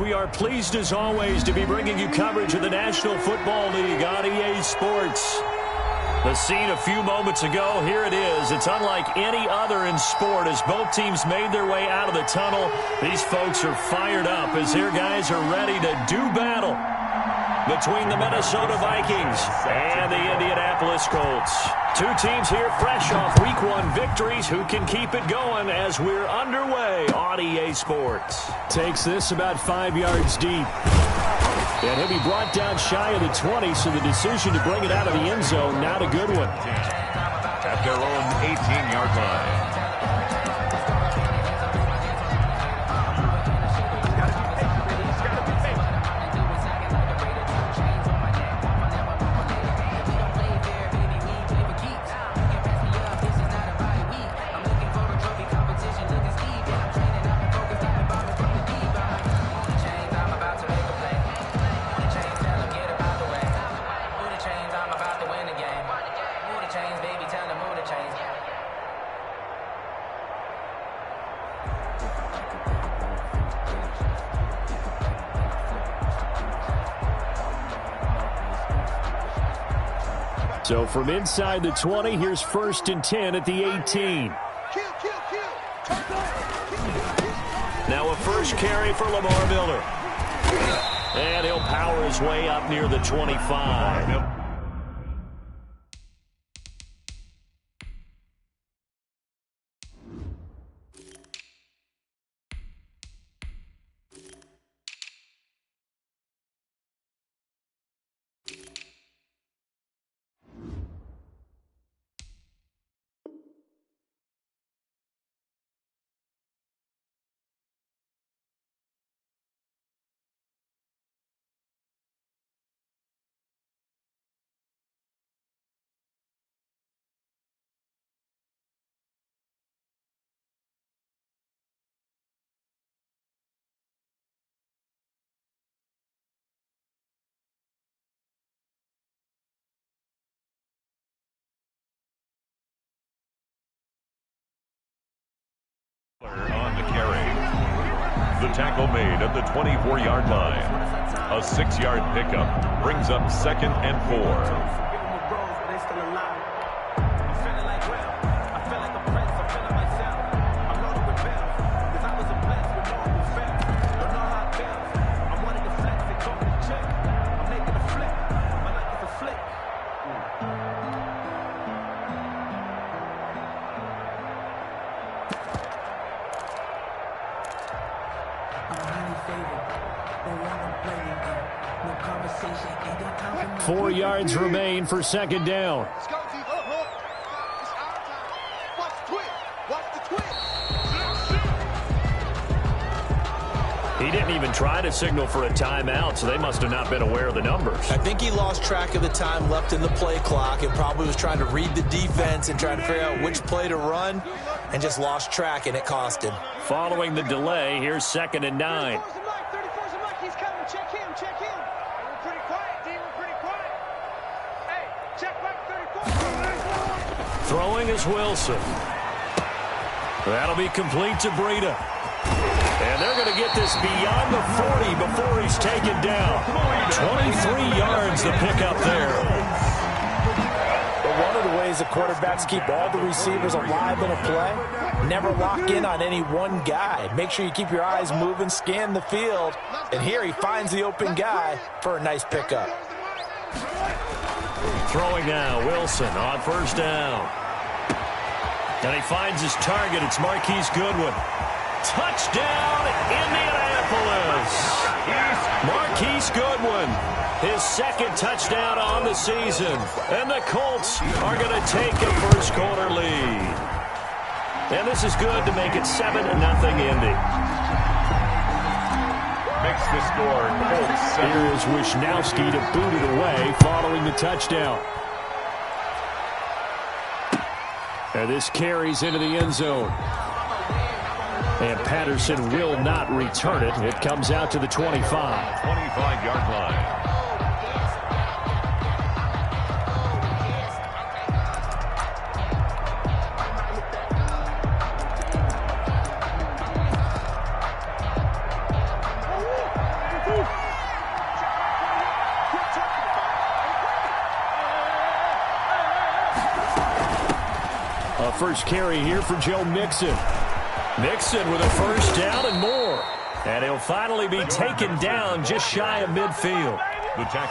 we are pleased as always to be bringing you coverage of the National Football League on EA Sports. The scene a few moments ago, here it is. It's unlike any other in sport as both teams made their way out of the tunnel. These folks are fired up as their guys are ready to do battle between the Minnesota Vikings and the Indianapolis Colts. Two teams here fresh off Week 1 victories. Who can keep it going as we're underway on EA Sports? Takes this about 5 yards deep. And he'll be brought down shy of the 20, so the decision to bring it out of the end zone, not a good one. At their own 18-yard line. So from inside the 20, here's 1st and 10 at the 18. Now a first carry for Lamar Miller. And he'll power his way up near the 25. On the carry. The tackle made at the 24-yard line. A 6-yard pickup brings up 2nd and 4. Four yards remain for 2nd down. He didn't even try to signal for a timeout, so they must have not been aware of the numbers. I think he lost track of the time left in the play clock and probably was trying to read the defense and trying to figure out which play to run and just lost track, and it cost him. Following the delay, here's 2nd and 9. Throwing is Wilson. That'll be complete to Breida. And they're going to get this beyond the 40 before he's taken down. 23 yards to pick up there. But one of the ways the quarterbacks keep all the receivers alive in a play, never lock in on any one guy. Make sure you keep your eyes moving, scan the field. And here he finds the open guy for a nice pickup. Throwing now, Wilson on 1st down. And he finds his target. It's Marquise Goodwin. Touchdown, Indianapolis. Marquise Goodwin, his 2nd touchdown on the season. And the Colts are going to take a first-quarter lead. And this is good to make it 7-0 Indy. Makes the score Colts 7. Here is Wisnowski to boot it away following the touchdown. And this carries into the end zone. And Patterson will not return it. It comes out to the 25. 25-yard line. A first carry here for Joe Mixon. Mixon with a first down and more. And he'll finally be taken down just shy of midfield.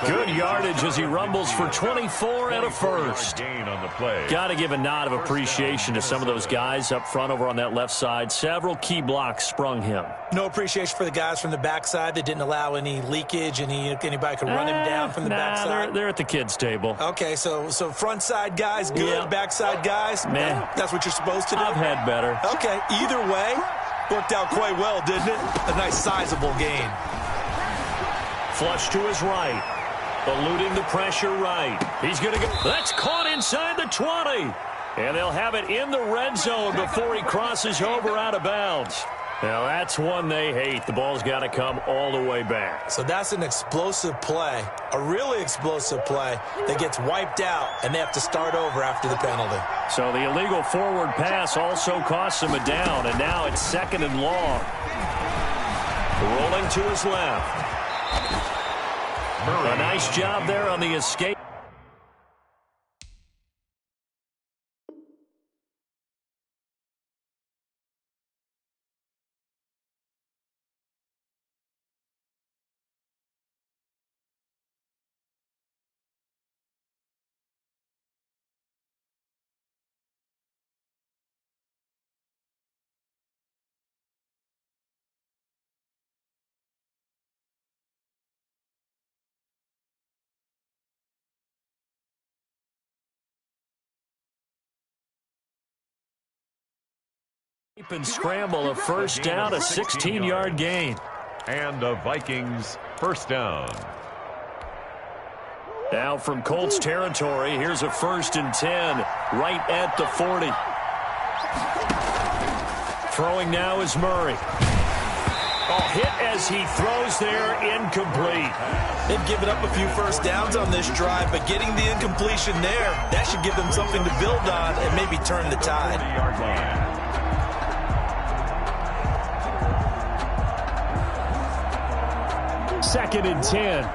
Good yardage as he rumbles for 24 and a first. Got to give a nod of appreciation to some of those guys up front over on that left side. Several key blocks sprung him. No appreciation for the guys from the backside that didn't allow any leakage, anybody could run him down from the backside. They're at the kids' table. Okay, so front side guys good, backside guys, meh. That's what you're supposed to do? I've had better. Okay, either way, worked out quite well, didn't it? A nice sizable gain. Flush to his right. Eluding the pressure right. He's going to go. That's caught inside the 20. And they'll have it in the red zone before he crosses over out of bounds. Now, that's one they hate. The ball's got to come all the way back. So that's an explosive play, a really explosive play that gets wiped out, and they have to start over after the penalty. So the illegal forward pass also costs him a down, and now it's 2nd and long. Rolling to his left. A nice job there on the escape. And scramble, a first down, a 16-yard gain. And the Vikings first down. Now from Colts territory, here's a 1st and 10 right at the 40. Throwing now is Murray. Hit as he throws there, incomplete. They've given up a few first downs on this drive, but getting the incompletion there, that should give them something to build on and maybe turn the tide. 30-yard line. Second and 10.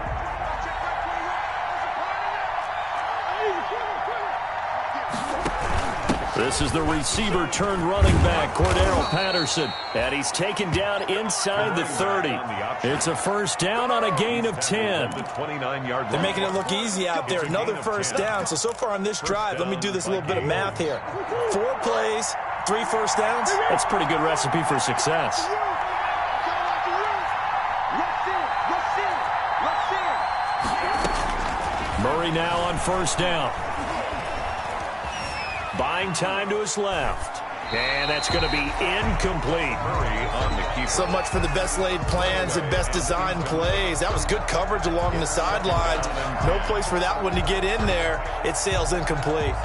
This is the receiver turned running back, Cordero Patterson. And he's taken down inside the 30. It's a first down on a gain of 10. They're making it look easy out there. Another first down. So far on this drive, let me do this little bit of math here. 4 plays, 3 first downs. That's a pretty good recipe for success. Murray now on first down. Buying time to his left. And that's going to be incomplete. Murray on the keeper. So much for the best laid plans and best designed plays. That was good coverage along the sidelines. No place for that one to get in there. It sails incomplete.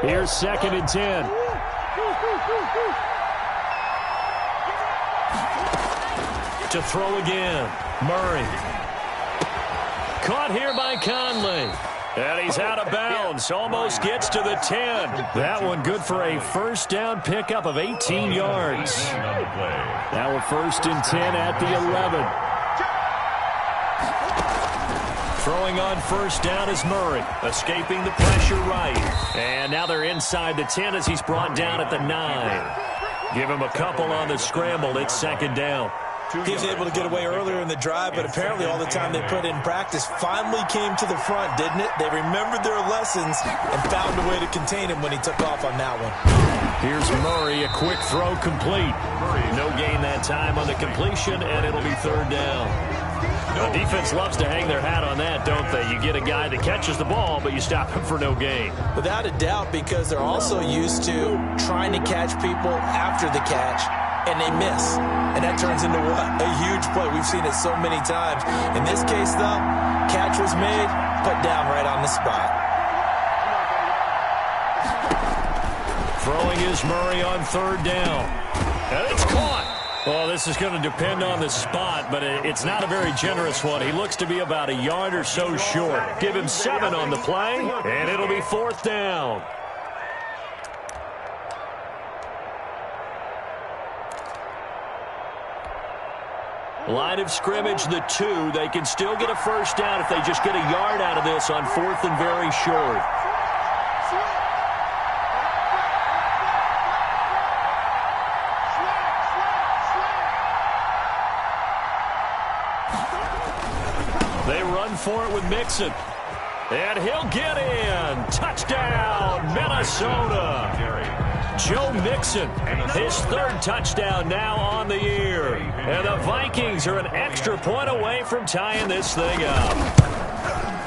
Here's 2nd and 10. To throw again. Murray. Caught here by Conley. And he's out of bounds. Almost gets to the 10. That one good for a first down pickup of 18 yards. Now a 1st and 10 at the 11. Throwing on first down is Murray. Escaping the pressure right. And now they're inside the 10 as he's brought down at the 9. Give him a couple on the scramble. It's 2nd down. He was able to get away earlier in the drive, but apparently all the time they put in practice finally came to the front, didn't it? They remembered their lessons and found a way to contain him when he took off on that one. Here's Murray, a quick throw complete. No gain that time on the completion, and it'll be 3rd down. The defense loves to hang their hat on that, don't they? You get a guy that catches the ball, but you stop him for no gain. Without a doubt, because they're also used to trying to catch people after the catch, and they miss. And that turns into what? A huge play. We've seen it so many times. In this case, though, catch was made, put down right on the spot. Throwing is Murray on 3rd down. And it's caught. Well, this is going to depend on the spot, but it's not a very generous one. He looks to be about a yard or so short. Give him 7 on the play, and it'll be 4th down. Line of scrimmage, the 2. They can still get a first down if they just get a yard out of this on 4th and very short. They run for it with Mixon. And he'll get in. Touchdown, Minnesota. Joe Mixon, his 3rd touchdown now on the year. And the Vikings are an extra point away from tying this thing up.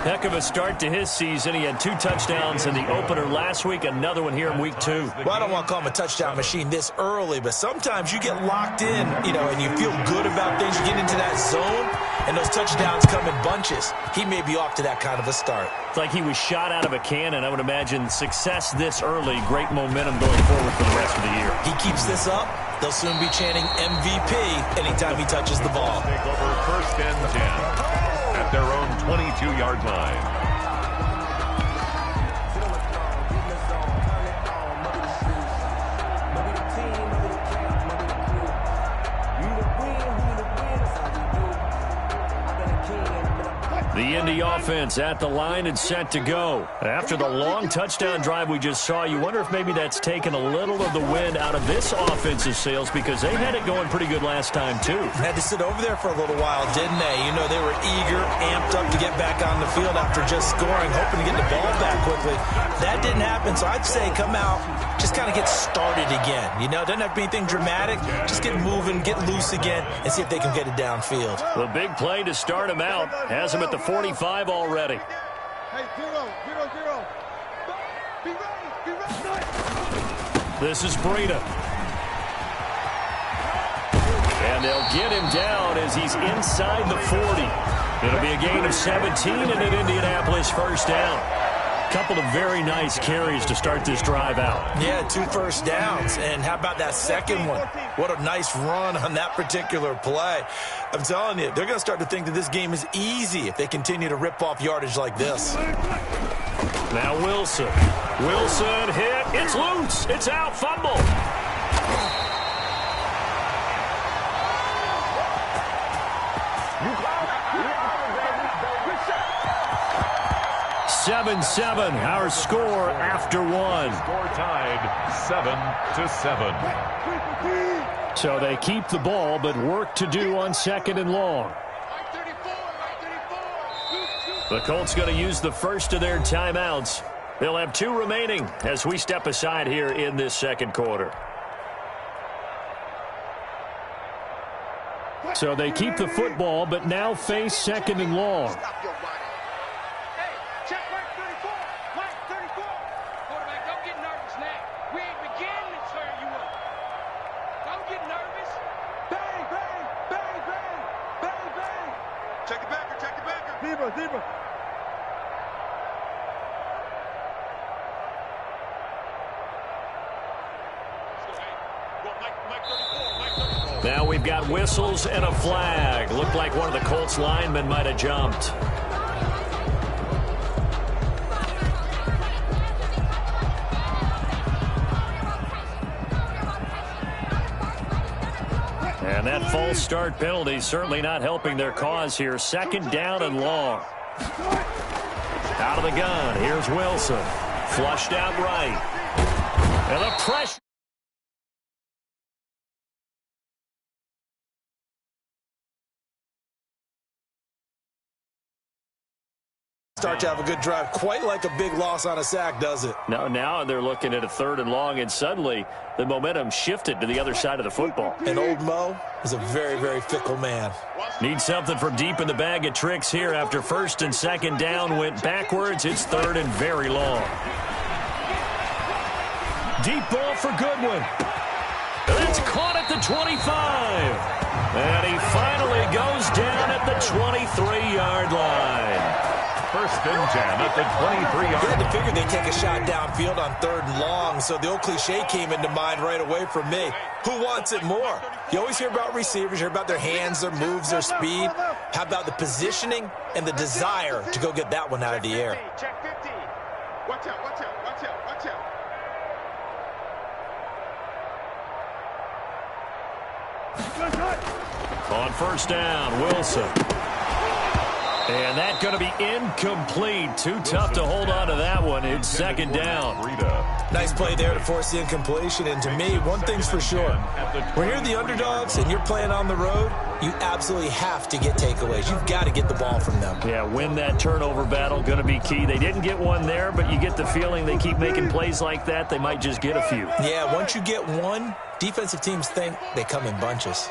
Heck of a start to his season. He had 2 touchdowns in the opener last week, another one here in week 2. Well, I don't want to call him a touchdown machine this early, but sometimes you get locked in, and you feel good about things. You get into that zone, and those touchdowns come in bunches. He may be off to that kind of a start. It's like he was shot out of a cannon. I would imagine success this early, great momentum going forward for the rest of the year. He keeps this up, they'll soon be chanting MVP anytime he touches the ball. Take over 1st and 10 at their own 22-yard line. The Indy offense at the line and set to go. After the long touchdown drive we just saw, you wonder if maybe that's taken a little of the wind out of this offensive sails because they had it going pretty good last time, too. Had to sit over there for a little while, didn't they? They were eager, amped up to get back on the field after just scoring, hoping to get the ball back quickly. That didn't happen, so I'd say come out, just kind of get started again. Doesn't have to be anything dramatic. Just get moving, get loose again, and see if they can get it downfield. The big play to start him out has him at the 45 already. Hey, 0, 0, 0. Be ready. This is Breida. And they'll get him down as he's inside the 40. It'll be a gain of 17 and an Indianapolis first down. Couple of very nice carries to start this drive out. Yeah, 2 first downs. And how about that second one? What a nice run on that particular play. I'm telling you, they're going to start to think that this game is easy if they continue to rip off yardage like this. Now Wilson. Wilson hit. It's loose. It's out. Fumble. 7-7, our score after 1. Score tied 7-7. So they keep the ball, but work to do on 2nd and long. The Colts going to use the first of their timeouts. They'll have 2 remaining as we step aside here in this 2nd quarter. So they keep the football, but now face 2nd and long. Now we've got whistles and a flag. Looked like one of the Colts linemen might have jumped. And that false start penalty certainly not helping their cause here. 2nd down and long. Out of the gun. Here's Wilson. Flushed out right. And the pressure. Start to have a good drive, quite like a big loss on a sack, does it? No, now they're looking at a 3rd and long, and suddenly the momentum shifted to the other side of the football. And old Mo is a very, very fickle man. Need something from deep in the bag of tricks here after 1st and 2nd down went backwards. It's 3rd and very long. Deep ball for Goodwin. That's caught at the 25. And he finally goes down at the 23-yard line. 1st and 10 at the 23-yard line. You had to figure they'd take a shot downfield on 3rd and long, so the old cliche came into mind right away from me. Who wants it more? You always hear about receivers, you hear about their hands, their moves, their speed. How about the positioning and the desire to go get that one out of the air? Check 50. Watch out, watch out, watch out, watch out. On first down, Wilson. And that's going to be incomplete. Too tough to hold on to that one. It's second down. Nice play there to force the incompletion. And to me, one thing's for sure. When you're the underdogs and you're playing on the road, you absolutely have to get takeaways. You've got to get the ball from them. Yeah, win that turnover battle, going to be key. They didn't get one there, but you get the feeling they keep making plays like that, they might just get a few. Yeah, once you get one, defensive teams think they come in bunches.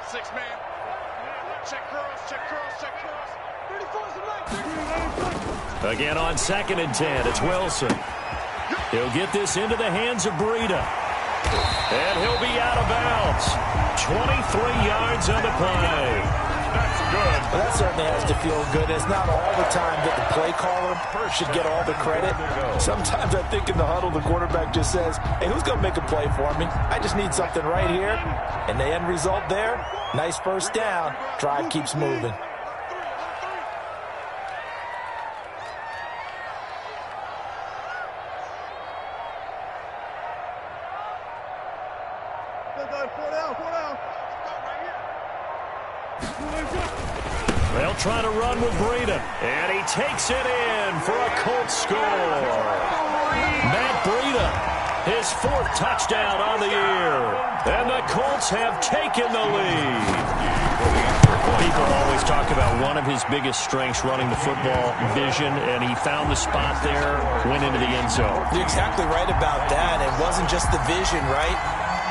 Six man. Check cross, check cross, check cross. 34's the Again on 2nd and 10, it's Wilson. He'll get this into the hands of Breida. And he'll be out of bounds. 23 yards on the play. That's good. Well, that certainly has to feel good. It's not all the time that the play caller should get all the credit. Sometimes I think in the huddle, the quarterback just says, hey, who's going to make a play for me? I just need something right here. And the end result there, nice first down. Drive keeps moving. They'll try to run with Breida. And he takes it in for a Colts score. Matt Breida, his 4th touchdown on the year. And the Colts have taken the lead. People always talk about one of his biggest strengths running the football, vision, and he found the spot there, went into the end zone. You're exactly right about that. It wasn't just the vision, right?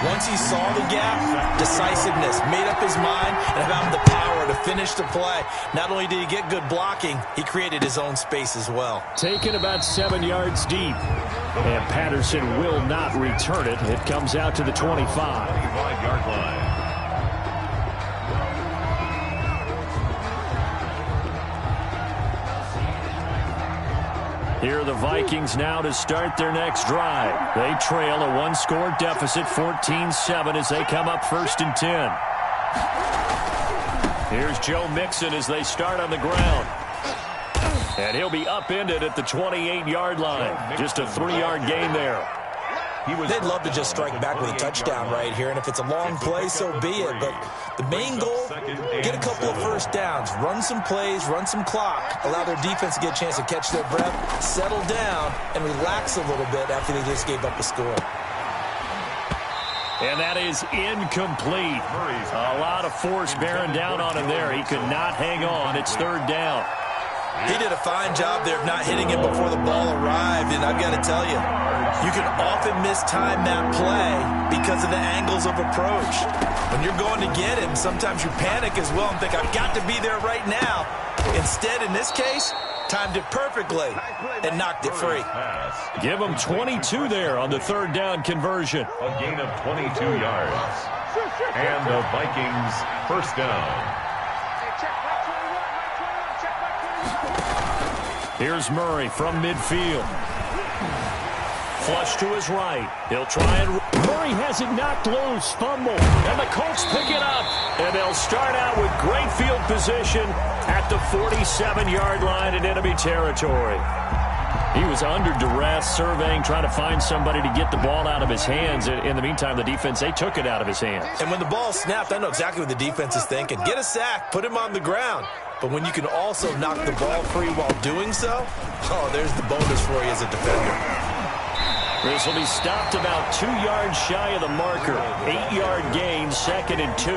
Once he saw the gap, decisiveness, made up his mind, and having the power to finish the play. Not only did he get good blocking, he created his own space as well. Taken about 7 yards deep. And Patterson will not return it. It comes out to the 25. 25-yard line. Here are the Vikings now to start their next drive. They trail a 1-score deficit, 14-7, as they come up 1st and 10. Here's Joe Mixon as they start on the ground. And he'll be upended at the 28-yard line. Just a 3-yard gain there. They'd love to just strike back with a touchdown right here, and if it's a long play, so be it. But the main goal, get a couple of first downs, run some plays, run some clock, allow their defense to get a chance to catch their breath, settle down, and relax a little bit after they just gave up a score. And that is incomplete. A lot of force bearing down on him there. He could not hang on. It's 3rd down. He did a fine job there of not hitting him before the ball arrived, and I've got to tell you, you can often mistime that play because of the angles of approach. When you're going to get him, sometimes you panic as well and think, I've got to be there right now. Instead, in this case, timed it perfectly and knocked it free. Give him 22 there on the 3rd down conversion. A gain of 22 yards. And the Vikings first down. Here's Murray from midfield. Flush to his right. He'll try and... Murray has it knocked loose. Fumble. And the Colts pick it up. And they'll start out with great field position at the 47-yard line in enemy territory. He was under duress, surveying, trying to find somebody to get the ball out of his hands. In the meantime, the defense, they took it out of his hands. And when the ball snapped, I know exactly what the defense is thinking. Get a sack, put him on the ground. But when you can also knock the ball free while doing so, oh, there's the bonus for you as a defender. This will be stopped about 2 yards shy of the marker. 8-yard gain, 2nd and 2.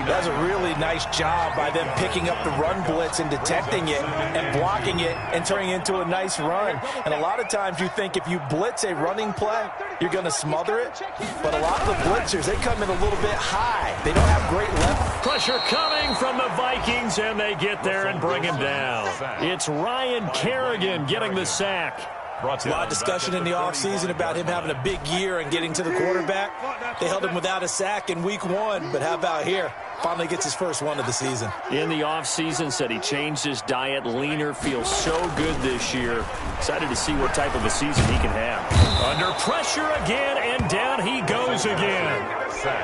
That's a really nice job by them picking up the run blitz and detecting it and blocking it and turning it into a nice run. And a lot of times you think if you blitz a running play, you're going to smother it. But a lot of the blitzers, they come in a little bit high. They don't have great leverage. Pressure coming from the Vikings, and they get there and bring him down. It's Ryan Kerrigan getting the sack. A lot of discussion in the offseason about him having a big year and getting to the quarterback. They held him without a sack in week 1, but how about here? Finally gets his first one of the season. In the offseason, said he changed his diet, leaner, feels so good this year. Excited to see what type of a season he can have. Under pressure again, and down he goes again.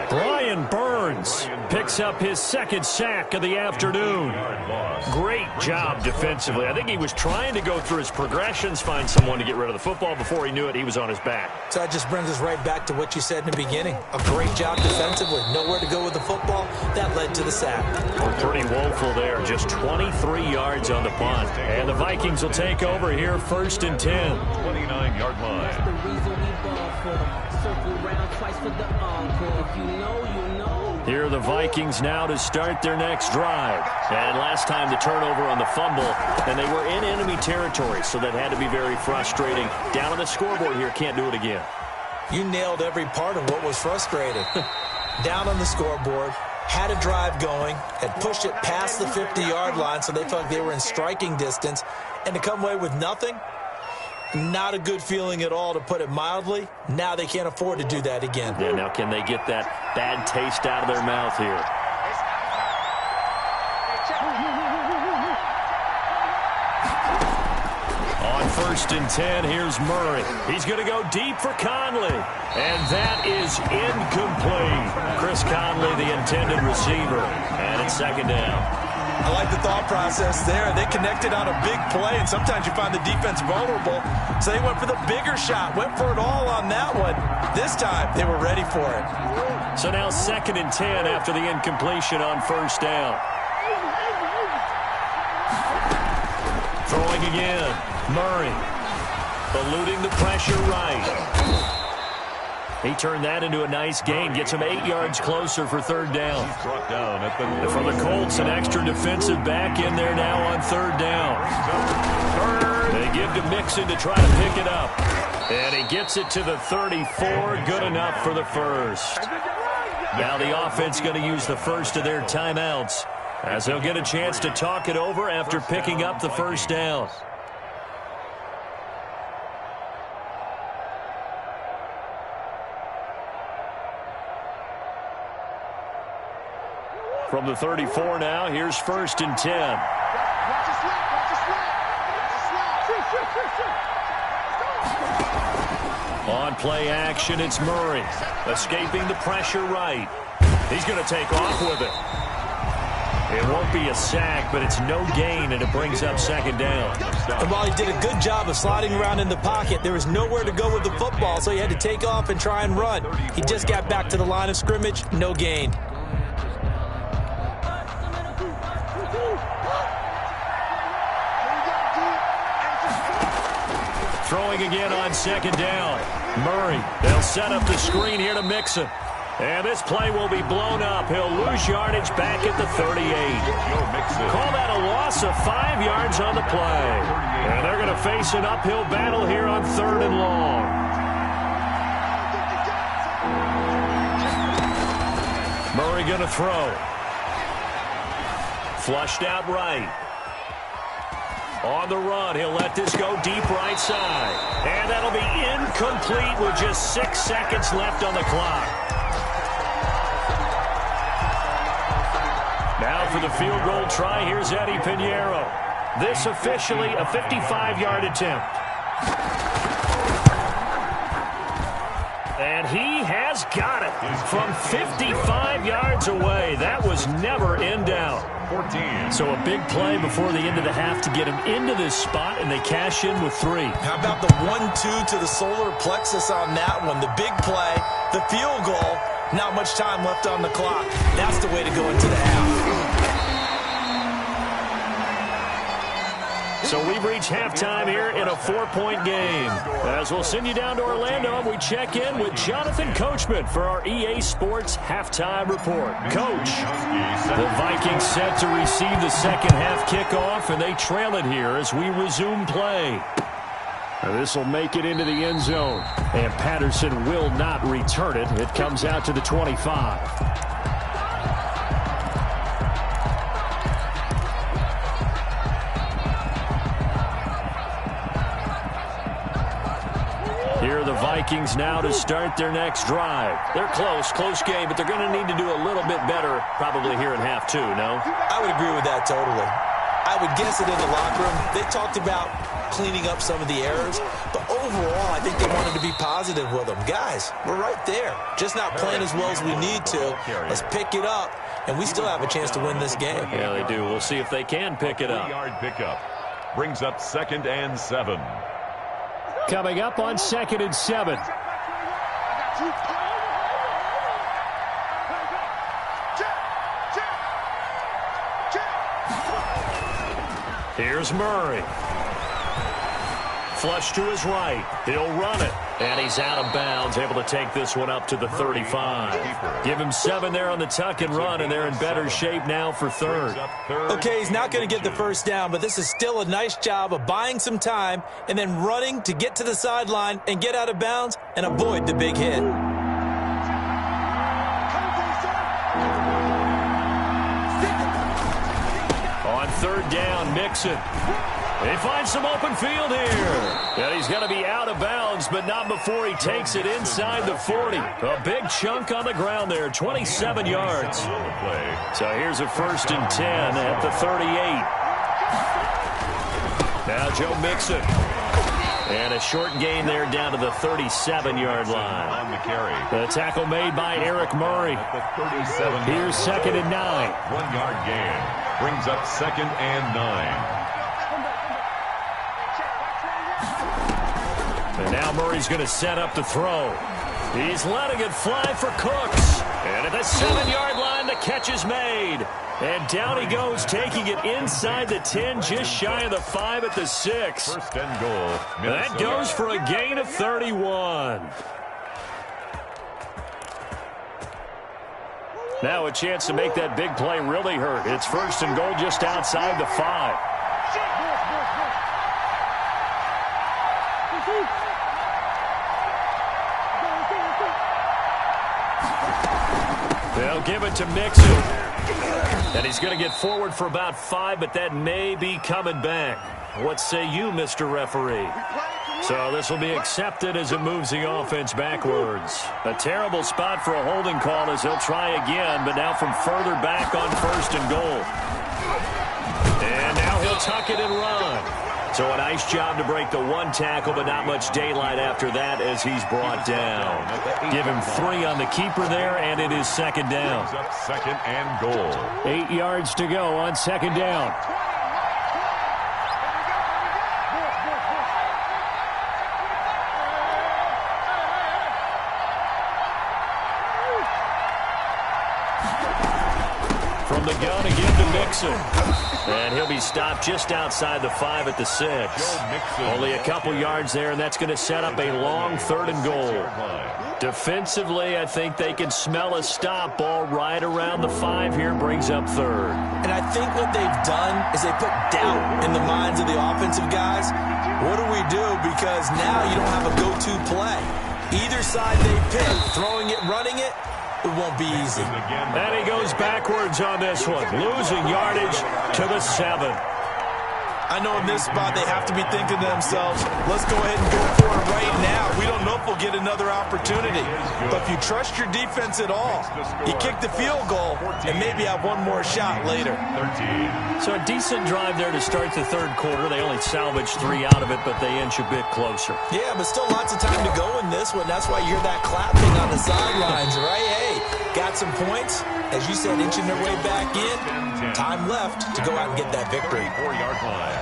Brian Burns picks picks up his second sack of the afternoon. Great job defensively. I think he was trying to go through his progressions, find someone to get rid of the football. Before he knew it, he was on his back. So that just brings us right back to what you said in the beginning. A great job defensively. Nowhere to go with the football. That led to the sack. Pretty woeful there. Just 23 yards on the punt. And the Vikings will take over here, 1st and 10. 29-yard line. Here are the Vikings now to start their next drive. And last time the turnover on the fumble, and they were in enemy territory, so that had to be very frustrating. Down on the scoreboard here, can't do it again. You nailed every part of what was frustrating. Down on the scoreboard, had a drive going, had pushed it past the 50-yard line, so they felt like they were in striking distance, and to come away with nothing, not a good feeling at all, to put it mildly. Now they can't afford to do that again. Yeah, now can they get that bad taste out of their mouth here? On 1st and 10, here's Murray. He's going to go deep for Conley. And that is incomplete. Chris Conley, the intended receiver. And it's 2nd down. I like the thought process there. They connected on a big play, and sometimes you find the defense vulnerable. So they went for the bigger shot, went for it all on that one. This time, they were ready for it. So now 2nd and 10 after the incompletion on 1st down. Throwing again. Murray. Eluding the pressure right. He turned that into a nice gain. Gets him 8 yards closer for 3rd down. Brought down at the and for the Colts, an extra defensive back in there now on 3rd down. They give to Mixon to try to pick it up. And he gets it to the 34. Good enough for the first. Now the offense going to use the first of their timeouts, as they'll get a chance to talk it over after picking up the 1st down. From the 34 now, here's 1st and 10. On play action, it's Murray. Escaping the pressure right. He's going to take off with it. It won't be a sack, but it's no gain, and it brings up 2nd down. And while he did a good job of sliding around in the pocket, there was nowhere to go with the football, so he had to take off and try and run. He just got back to the line of scrimmage, no gain. Throwing again on 2nd down. Murray, they'll set up the screen here to Mixon. And this play will be blown up. He'll lose yardage back at the 38. Call that a loss of 5 yards on the play. And they're going to face an uphill battle here on 3rd and long. Murray going to throw. Flushed out right. On the run, he'll let this go deep right side. And that'll be incomplete with just 6 seconds left on the clock. Now for the field goal try, here's Eddie Pinheiro. This officially a 55-yard attempt. And he has got it from 55 yards away. That was never in doubt. 14. So a big play before the end of the half to get him into this spot, and they cash in with 3. How about the 1-2 to the solar plexus on that one? The big play, the field goal, not much time left on the clock. That's the way to go into the half. So we've reached halftime here in a 4-point game. As we'll send you down to Orlando, and we check in with Jonathan Coachman for our EA Sports Halftime Report. Coach, the Vikings set to receive the second half kickoff, and they trail it here as we resume play. This will make it into the end zone, and Patterson will not return it. It comes out to the 25. Here are the Vikings now to start their next drive. They're close game, but they're going to need to do a little bit better probably here in half 2, no? I would agree with that totally. I would guess it in the locker room. They talked about cleaning up some of the errors, but overall, I think they wanted to be positive with them. Guys, we're right there. Just not playing as well as we need to. Let's pick it up, and we still have a chance to win this game. Yeah, they do. We'll see if they can pick it up. 3-yard pickup brings up 2nd and 7. Coming up on 2nd and 7. Here's Murray. Flush to his right. He'll run it. And he's out of bounds, able to take this one up to the 35. Give him 7 there on the tuck and run, and they're in better shape now for 3rd. Okay, he's not going to get the first down, but this is still a nice job of buying some time and then running to get to the sideline and get out of bounds and avoid the big hit. On 3rd down, Mixon. He finds some open field here. And he's going to be out of bounds, but not before he takes it inside the 40. A big chunk on the ground there, 27 yards. So here's a 1st and 10 at the 38. Now Joe Mixon. And a short gain there down to the 37-yard line. On the carry. The tackle made by Eric Murray. Here's 2nd and 9. 1-yard gain brings up 2nd and 9. And now Murray's going to set up to throw. He's letting it fly for Cooks. And at the 7-yard line, the catch is made. And down he goes, taking it inside the 10, just shy of the 5 at the 6. 1st and goal. That goes for a gain of 31. Now a chance to make that big play really hurt. It's 1st and goal just outside the 5. They'll give it to Mixon. And he's going to get forward for about 5, but that may be coming back. What say you, Mr. Referee? So this will be accepted as it moves the offense backwards. A terrible spot for a holding call as he'll try again, but now from further back on 1st and goal. And now he'll tuck it and run. So a nice job to break the 1 tackle, but not much daylight after that as he's brought down. Give him 3 on the keeper there, and it is 2nd down. 2nd and goal. 8 yards to go on 2nd down. From the gun again to Mixon. And he'll be stopped just outside the 5 at the 6. Only a couple yards there, and that's going to set up a long 3rd and goal. Defensively, I think they can smell a stop ball right around the 5 here, brings up 3rd. And I think what they've done is they put doubt in the minds of the offensive guys. What do we do? Because now you don't have a go-to play. Either side they pick, throwing it, running it, it won't be easy. And he goes backwards on this one, losing yardage to the 7. I know in this spot they have to be thinking to themselves, let's go ahead and go for it right now. We don't know if we'll get another opportunity. But if you trust your defense at all, you kick the field goal and maybe have one more shot later. So a decent drive there to start the 3rd quarter. They only salvaged 3 out of it, but they inch a bit closer. Yeah, but still lots of time to go in this one. That's why you hear that clapping on the sidelines, right? Hey, got some points. As you said, inching their way back in. Time left to go out and get that victory. 4-yard line.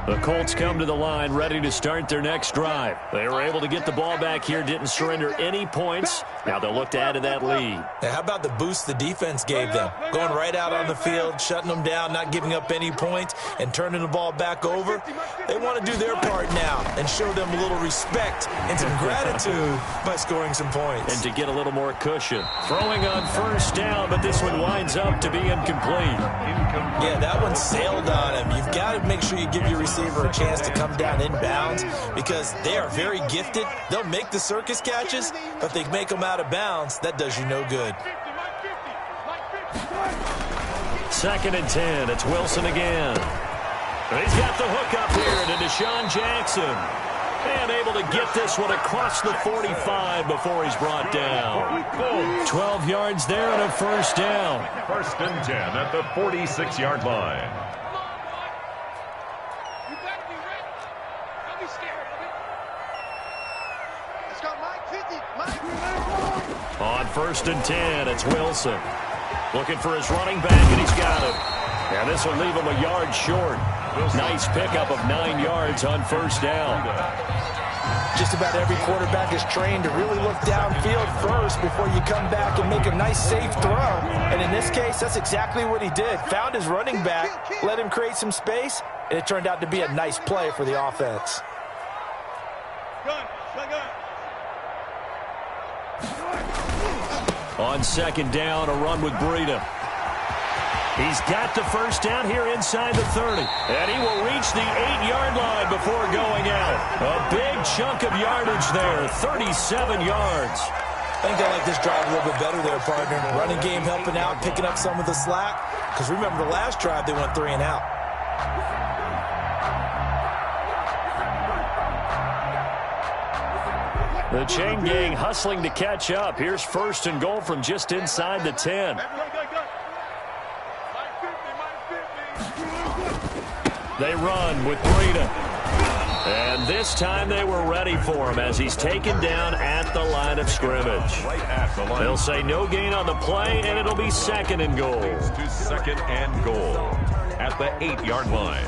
The Colts come to the line ready to start their next drive. They were able to get the ball back here, didn't surrender any points. Now they'll look to add to that lead. Now, how about the boost the defense gave them? Going right out on the field, shutting them down, not giving up any points, and turning the ball back over. They want to do their part now and show them a little respect and some gratitude by scoring some points. And to get a little more cushion. Throwing on 1st down, but this one winds up to be incomplete. Yeah, that one sailed on him. You've got to make sure you give your receiver a chance to come down inbounds because they are very gifted. They'll make the circus catches, but they make them out of bounds. That does you no good. 2nd and 10. It's Wilson again. He's got the hook up here to Deshaun Jackson. And able to get this one across the 45 before he's brought down. 12 yards there and a first down. First and 10 at the 46-yard line. On first and 10, it's Wilson. Looking for his running back, and he's got him. And this will leave him a yard short. Nice pickup of 9 yards on first down. Just about every quarterback is trained to really look downfield first before you come back and make a nice, safe throw. And in this case, that's exactly what he did. Found his running back, let him create some space, and it turned out to be a nice play for the offense. On second down, a run with Breida. He's got the first down here inside the 30. And he will reach the 8-yard line before going out. A big chunk of yardage there, 37 yards. I think they like this drive a little bit better there, partner. Running game helping out, picking up some of the slack. Because remember the last drive, they went 3 and out. The chain gang hustling to catch up. Here's first and goal from just inside the 10. They run with Breida. And this time they were ready for him as he's taken down at the line of scrimmage. They'll say no gain on the play, and it'll be second and goal. To second and goal at the 8-yard line.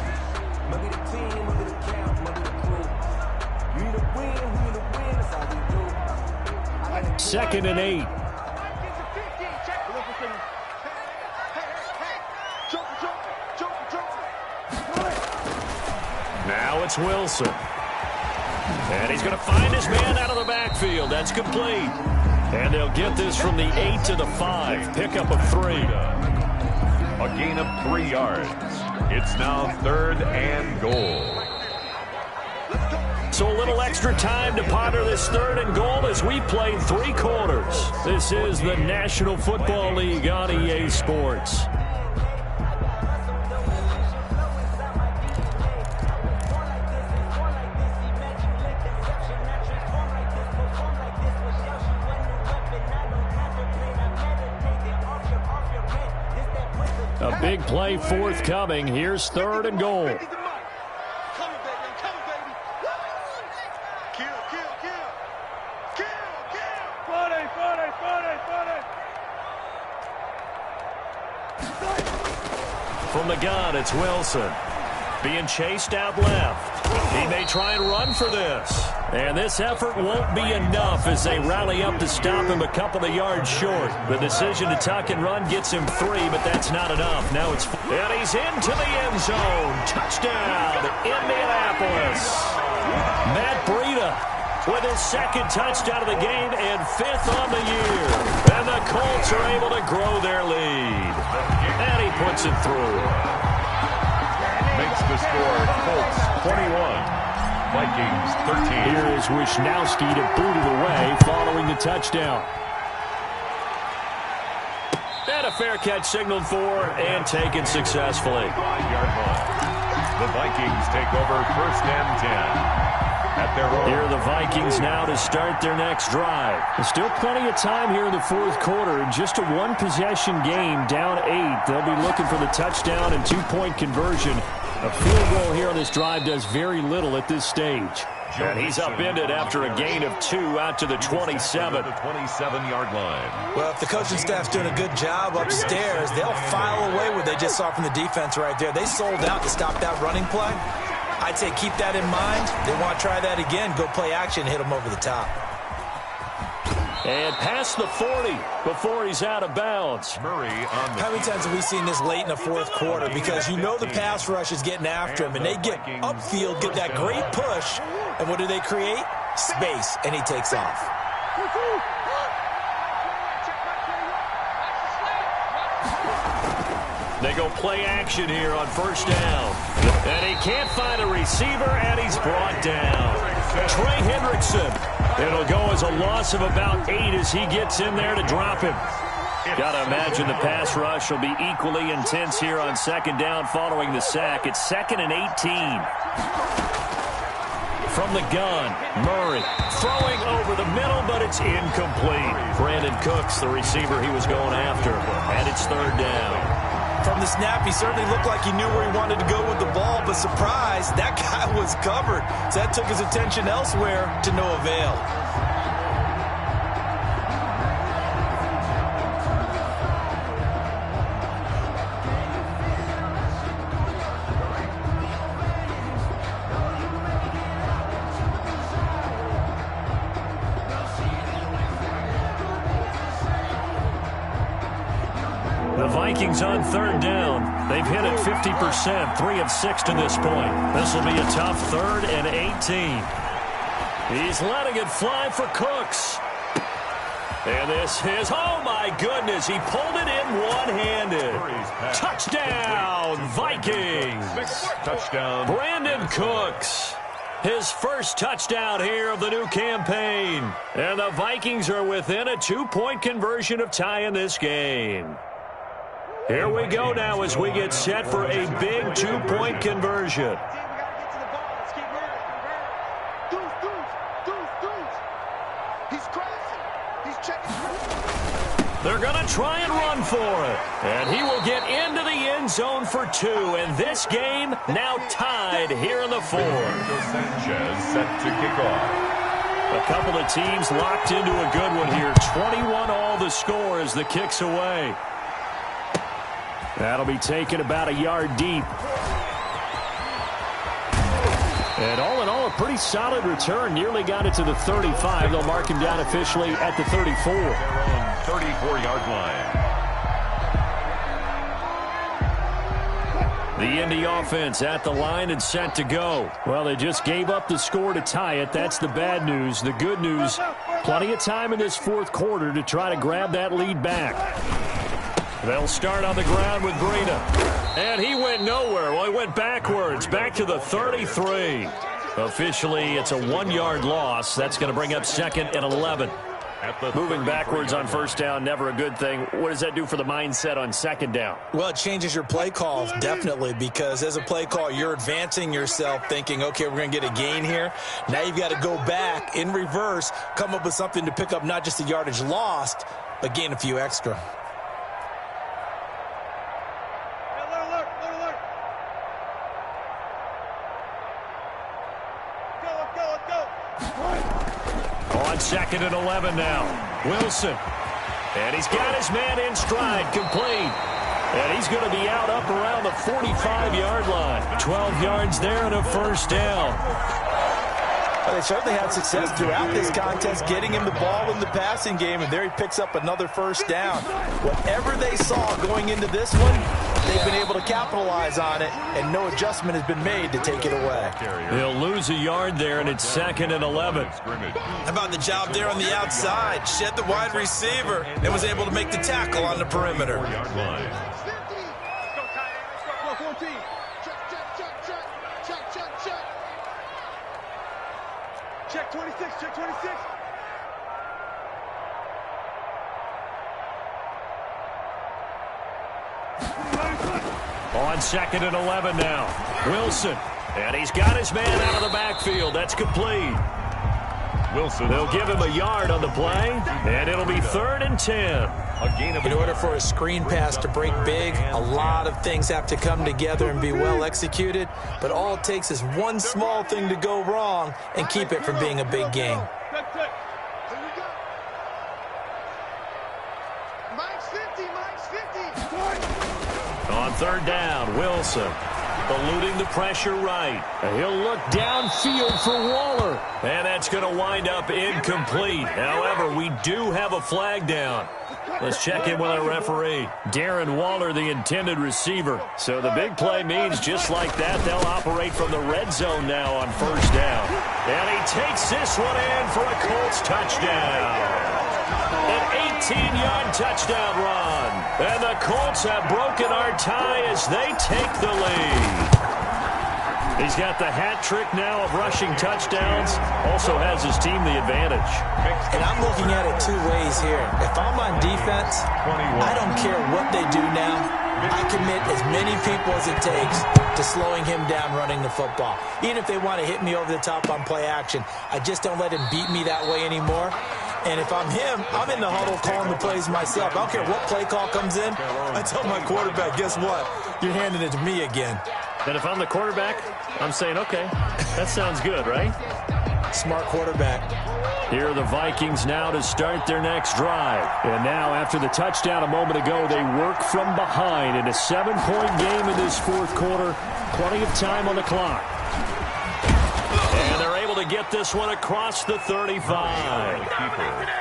Second and 8. Now it's Wilson. And he's going to find his man out of the backfield. That's complete. And they'll get this from the 8 to the 5. Pickup of 3. A gain of 3 yards. It's now third and goal. So a little extra time to ponder this third and goal as we played 3 quarters. This is the National Football League on EA Sports. A big play forthcoming. Here's third and goal. From the gun, it's Wilson. Being chased out left. He may try and run for this. And this effort won't be enough as they rally up to stop him a couple of yards short. The decision to tuck and run gets him 3, but that's not enough. Now it's... And he's into the end zone. Touchdown, Indianapolis. Matt Breida with his second touchdown of the game and 5th on the year. And the Colts are able to grow their lead. And he puts it through. Makes the score Colts 21. Vikings 13. Here is Wisnowski to boot it away following the touchdown. And a fair catch signaled for and taken successfully. 5-yard line. The Vikings take over first and 10. At their own. Here are the Vikings now to start their next drive. There's still plenty of time here in the fourth quarter. Just a one-possession game, down 8. They'll be looking for the touchdown and 2-point conversion. A field goal here on this drive does very little at this stage. And he's upended after a gain of 2 out to the 27. The 27-yard line. Well, if the coaching staff's doing a good job upstairs, they'll file away what they just saw from the defense right there. They sold out to stop that running play. I'd say keep that in mind. They want to try that again. Go play action, hit them over the top. And past the 40 before he's out of bounds. Murray on the... How many times have we seen this late in the fourth quarter? Because you know the pass rush is getting after him, and they get upfield, get that great push, and what do they create? Space, and he takes off. They go play action here on first down. And he can't find a receiver, and he's brought down. Trey Hendrickson. It'll go as a loss of about 8 as he gets in there to drop him. Got to imagine the pass rush will be equally intense here on second down following the sack. It's 2nd and 18. from the gun. Murray throwing over the middle, but it's incomplete. Brandon Cooks, the receiver he was going after, and it's third down. From the snap, he certainly looked like he knew where he wanted to go with the ball, but surprise, that guy was covered. So that took his attention elsewhere to no avail. The Vikings on third down. They've hit it 50%, 3 of 6 to this point. This will be a tough 3rd and 18. He's letting it fly for Cooks. And this is, oh my goodness, he pulled it in one-handed. Touchdown, Vikings. Touchdown. Brandon Cooks. His first touchdown here of the new campaign. And the Vikings are within a 2-point conversion of tying this game. Here we go now as we get set for a big 2-point conversion. They're going to try and run for it. And he will get into the end zone for 2. And this game now tied here in the 4th. Sanchez set to kick off. A couple of teams locked into a good one here. 21 all the score as the kick's away. That'll be taken about a yard deep. And all in all, a pretty solid return. Nearly got it to the 35. They'll mark him down officially at the 34. They're on 34-yard line. The Indy offense at the line and set to go. Well, they just gave up the score to tie it. That's the bad news. The good news, plenty of time in this 4th quarter to try to grab that lead back. They'll start on the ground with Breida. And he went nowhere. Well, he went backwards, back to the 33. Officially, it's a 1-yard loss. That's going to bring up 2nd and 11. Moving backwards on first down, never a good thing. What does that do for the mindset on 2nd down? Well, it changes your play call, definitely, because as a play call, you're advancing yourself thinking, okay, we're going to get a gain here. Now you've got to go back in reverse, come up with something to pick up not just the yardage lost, but gain a few extra. On 2nd and 11 now. Wilson. And he's got his man in stride, complete. And he's going to be out up around the 45-yard line. 12 yards there and a first down. Well, they certainly had success throughout this contest, getting him the ball in the passing game, and there he picks up another first down. Whatever they saw going into this one, they've been able to capitalize on it, and no adjustment has been made to take it away. He'll lose a yard there, and it's 2nd and 11. How about the job there on the outside? Shed the wide receiver and was able to make the tackle on the perimeter. Check 26, check 26. On 2nd and 11 now. Wilson. And he's got his man out of the backfield. That's complete. Wilson. They'll give him a yard on the play, and it'll be 3rd and 10. In order for a screen pass to break big, a lot of things have to come together and be well executed, but all it takes is one small thing to go wrong and keep it from being a big game. On 3rd down, Wilson. Eluding the pressure right. He'll look downfield for Waller. And that's going to wind up incomplete. However, we do have a flag down. Let's check in with our referee. Darren Waller, the intended receiver. So the big play means just like that, they'll operate from the red zone now on first down. And he takes this one in for a Colts touchdown. An 18-yard touchdown run. And the Colts have broken our tie as they take the lead. He's got the hat trick now of rushing touchdowns. Also has his team the advantage. And I'm looking at it two ways here. If I'm on defense, I don't care what they they do now? I commit as many people as it takes to slowing him down running the football. Even if they want to hit me over the top on play action, I just don't let him beat me that way anymore. And if I'm him, I'm in the huddle calling the plays myself. I don't care what play call comes in. I tell my quarterback, guess what? You're handing it to me again. And if I'm the quarterback, I'm saying, okay, that sounds good, right? Smart quarterback. Here are the Vikings now to start their next drive. And now, after the touchdown a moment ago, they work from behind in a 7-point game in this fourth quarter. Plenty of time on the clock. And they're able to get this one across the 35.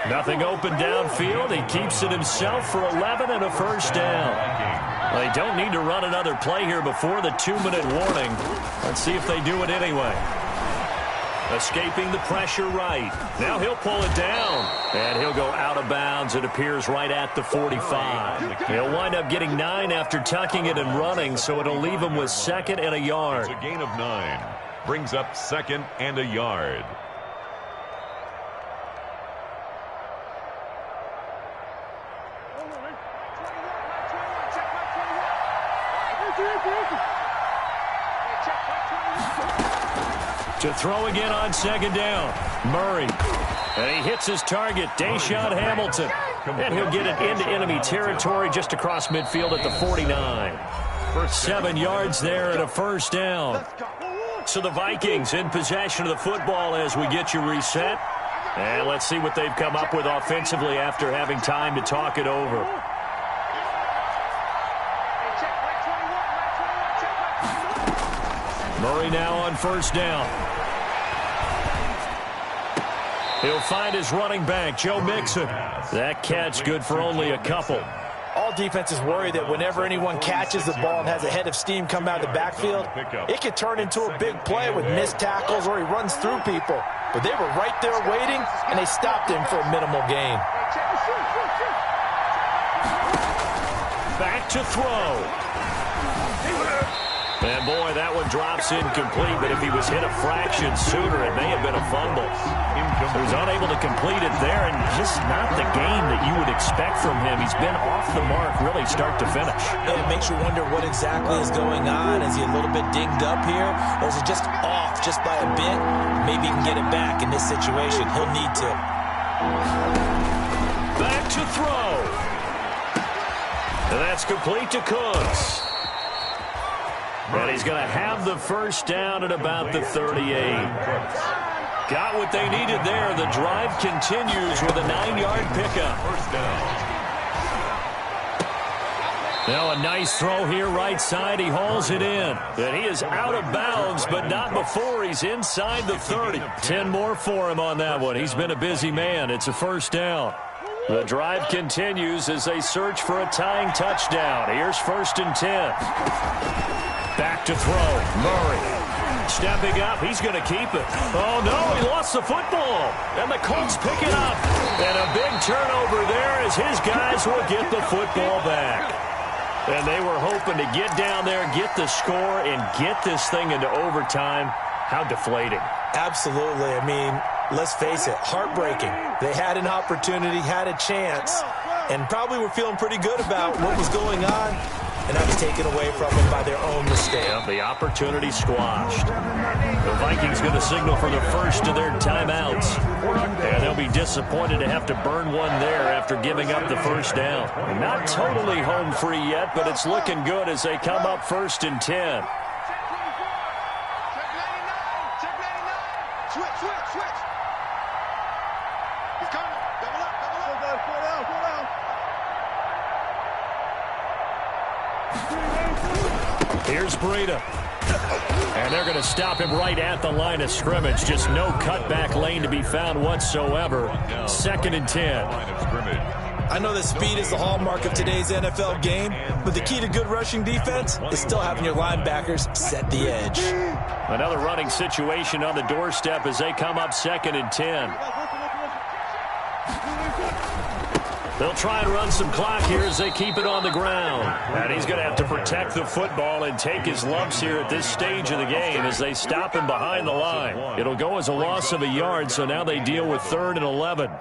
Nothing open downfield. He keeps it himself for 11 and a first down. Well, they don't need to run another play here before the 2-minute warning. Let's see if they do it anyway. Escaping the pressure right. Now he'll pull it down. And he'll go out of bounds. It appears right at the 45. He'll wind up getting 9 after tucking it and running, so it'll leave him with 2nd and a yard. It's a gain of 9. Brings up 2nd and a yard. To throw again on 2nd down. Murray. And he hits his target, Deshaun Hamilton. And he'll get it into enemy territory just across midfield at the 49. 7 yards there and a first down. So the Vikings in possession of the football as we get you reset. And let's see what they've come up with offensively after having time to talk it over. Murray now on first down. He'll find his running back, Joe Mixon. That catch good for only a couple. All defenses worry that whenever anyone catches the ball and has a head of steam come out of the backfield, it could turn into a big play with missed tackles or he runs through people. But they were right there waiting, and they stopped him for a minimal gain. Back to throw. And, boy, that one drops incomplete, but if he was hit a fraction sooner, it may have been a fumble. He was unable to complete it there, and just not the game that you would expect from him. He's been off the mark really start to finish. Yeah, it makes you wonder what exactly is going on. Is he a little bit dinged up here, or is it just off just by a bit? Maybe he can get it back in this situation. He'll need to. Back to throw. And that's complete to Cooks. And he's going to have the first down at about the 38. Got what they needed there. The drive continues with a 9-yard pickup. First down. Now a nice throw here right side. He hauls it in. And he is out of bounds, but not before he's inside the 30. 10 more for him on that one. He's been a busy man. It's a first down. The drive continues as they search for a tying touchdown. Here's 1st and 10. Back to throw. Murray. Stepping up. He's going to keep it. Oh, no. He lost the football. And the Colts pick it up. And a big turnover there as his guys will get the football back. And they were hoping to get down there, get the score, and get this thing into overtime. How deflating. Absolutely. I mean, let's face it, heartbreaking. They had an opportunity, had a chance, and probably were feeling pretty good about what was going on. And that was taken away from them by their own mistake. Yeah, the opportunity squashed. The Vikings going to signal for the first of their timeouts. And they'll be disappointed to have to burn one there after giving up the first down. Not totally home free yet, but it's looking good as they come up 1st and 10. Switch. He's coming. Double up. Slow down. Here's Breida. And they're going to stop him right at the line of scrimmage. Just no cutback lane to be found whatsoever. 2nd and 10. I know that speed is the hallmark of today's NFL game, but the key to good rushing defense is still having your linebackers set the edge. Another running situation on the doorstep as they come up 2nd and 10. They'll try and run some clock here as they keep it on the ground. And he's going to have to protect the football and take his lumps here at this stage of the game as they stop him behind the line. It'll go as a loss of a yard, so now they deal with 3rd and 11.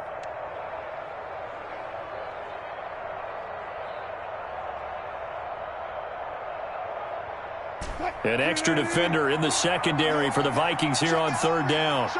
An extra defender in the secondary for the Vikings here on third down.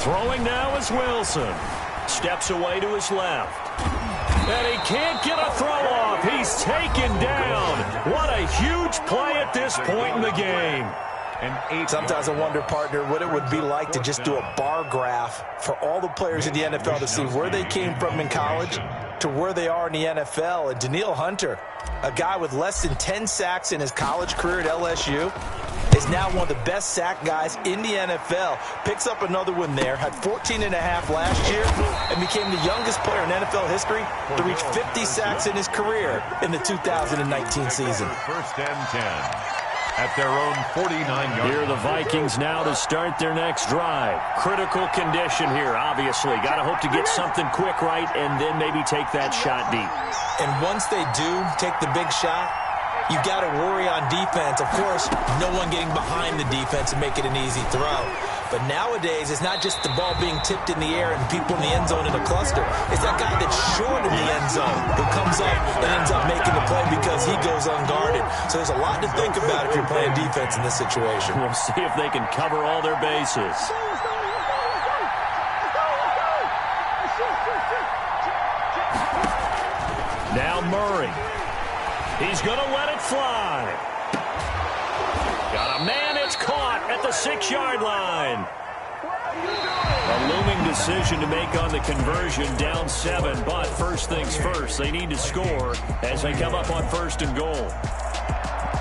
Throwing now is Wilson. Steps away to his left. And he can't get a throw off. He's taken down. What a huge play at this point in the game. Sometimes I wonder, partner, what it would be like to just do a bar graph for all the players in the NFL to see where they came from in college to where they are in the NFL. And Danielle Hunter, a guy with less than 10 sacks in his college career at LSU, is now one of the best sack guys in the NFL. Picks up another one there, had 14.5 last year, and became the youngest player in NFL history to reach 50 sacks in his career in the 2019 season. First and 10. At their own 49-yard. Here are the Vikings now to start their next drive. Critical condition here, obviously. Got to hope to get something quick right and then maybe take that shot deep. And once they do take the big shot, you got to worry on defense. Of course, no one getting behind the defense and make it an easy throw. But nowadays, it's not just the ball being tipped in the air and people in the end zone in a cluster. It's that guy that's short in the end zone who comes up and ends up making the play because he goes unguarded. So there's a lot to think about if you're playing defense in this situation. We'll see if they can cover all their bases. Now Murray. He's going to let it fly. Got a man, it's caught at the 6-yard line. A looming decision to make on the conversion, down 7, but first things first, they need to score as they come up on 1st and goal.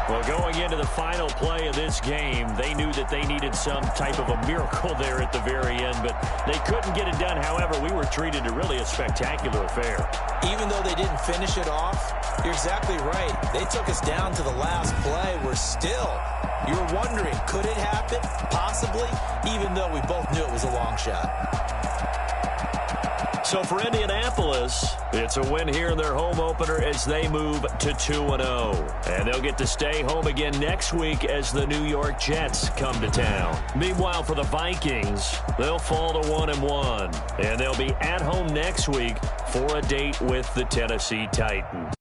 Well, going into the final play of this game, they knew that they needed some type of a miracle there at the very end, but they couldn't get it done. However, we were treated to really a spectacular affair. Even though they didn't finish it off, you're exactly right. They took us down to the last play. We're still, you're wondering, could it happen? Possibly, even though we both knew it was a long shot. So for Indianapolis, it's a win here in their home opener as they move to 2-0. And they'll get to stay home again next week as the New York Jets come to town. Meanwhile, for the Vikings, they'll fall to 1-1. And they'll be at home next week for a date with the Tennessee Titans.